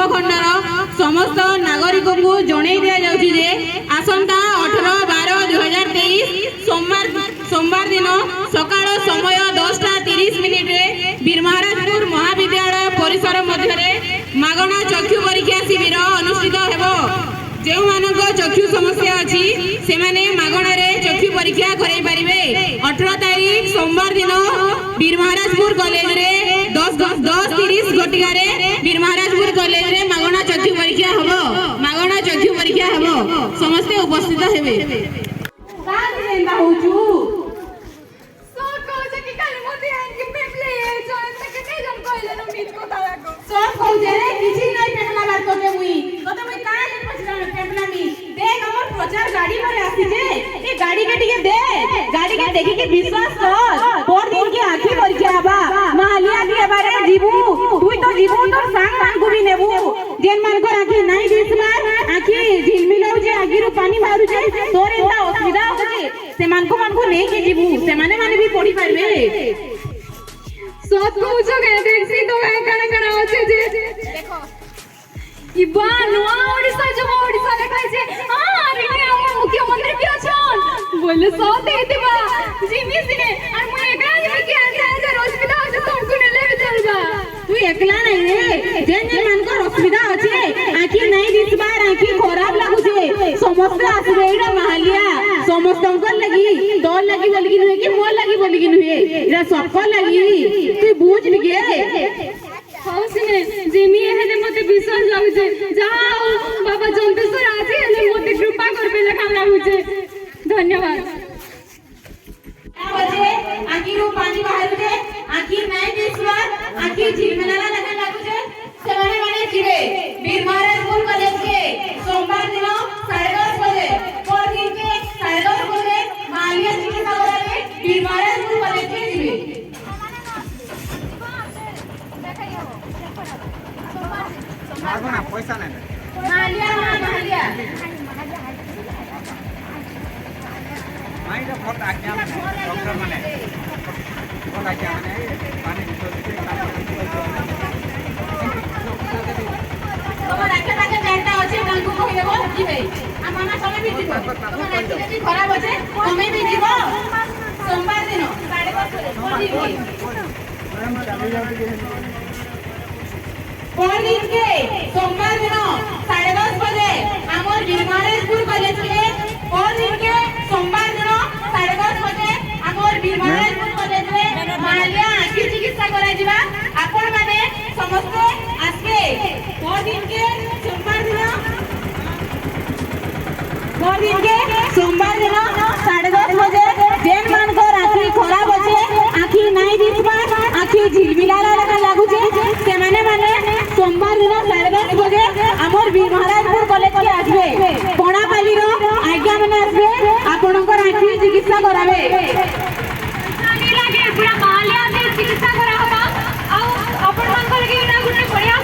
उपखंडर समस्त नागरिक को जणई दिया जाउछि जे आसंता 18/12/2023 सोमवार दिन सकाळ समय 10:30 रे वीरमहाराजपुर महाविद्यालय परिसर मध्य मागणा चक्षु परीक्षा शिविर अनुष्ठित हेबो। जो मानक चक्षु समस्या अच्छी से मागणारे चक्षु परीक्षा कराई पारे। 18 तारीख सोमवार दिन वीरमहाराजपुर कॉलेज रे 10:30 घटिका वीरमहाराजपुर कॉलेज रे मागणा चक्षु परीक्षा हबो। मागणा चक्षु परीक्षा हबो, समस्ते उपस्थित हेबे। प्रचार गाड़ी में आसी जे ए गाड़ी के टिके दे, गाड़ी के देखि के विश्वास कर। पर दिन के आखी परीक्षा बा मालिया के बारे में जीवू तुई तो जीवू तोर संग मान को भी नेबू। जेन मान को आखी नहीं दिसमार आखी झिलमिलाउ जे आगिरु पानी मारू जे तोर एता असुविधा होचे से मान को नहीं के जीवू से माने भी पड़ी पारबे। सत को जो के देखसी तो कण होचे जे देखो इबा नुआ ओडिसा जो ओडिसा लेखाय जे अरे हम मुख्यमंत्री भी अछन बोले सो दे देबा जिमी सिने और मु एकला जे के आजा असुविधा होचे तुमको नेले भी चलबा। तू एकला नहीं रे, जेन मान को असुविधा होचे आखी नहीं दिसबार आखी खराब लागु छे समस्त आसबे एडा मालिया समस्त को लगी तोर लगी बोली कि नुहे कि मोर लगी बोली कि नुहे एडा सबको लगी तू बुझ निगे। हौसने जिमी हेले मते विश्वास लागुचे जाओ बाबा जंतेश्वर आजे हेले मते कृपा करबे लखा लागुचे। धन्यवाद। बजे आखिरु पानी बाहर जे आखिर नहीं दिसबार आखिर झिलमिलाला लगा लागुचे से माने जिवे वीरमहाराजपुर कॉलेज के सोमवार दिन 10:30 बजे और दिन के 10:30 बजे मालिया चिकित्सा करावे वीरमहाराजपुर कॉलेज के जिवे। मागना पैसा नहीं मालिया माई तो फोट आज्ञा माने डॉक्टर माने फोट आज्ञा माने पानी तोमर आके जानता अछि तांको कहबो जिवे आ मामा समय भी जीवो तोमर आके खराब अछि समय भी जीवो सोमवार दिन 10:30 के सोमवार दिन 10:30 बजे हमर वीरमहाराजपुर कॉलेज के दिन के सोमवार दिन 10:30 बजे हमर वीरमहाराजपुर कॉलेज में मालिया आखि चिकित्सा करा जिबा। आपण माने समस्त आसबे दिन के सोमवार दिन 10:30 बजे जेन मान को आखि खराब अछि आखि नहीं दिसबार आखि झिलमिलाला लगा लागुचे से माने सोमवार दिन 10:30 बजे हमर वीरमहाराजपुर कॉलेज के आसबे कोणापाली रो आज्ञा माने आसबे आपनकर आखि चिकित्सा करावे। आनी लागे पूरा मालिया से चिकित्सा करा होबा आ अपन मान को लगे ना गुटे बढ़िया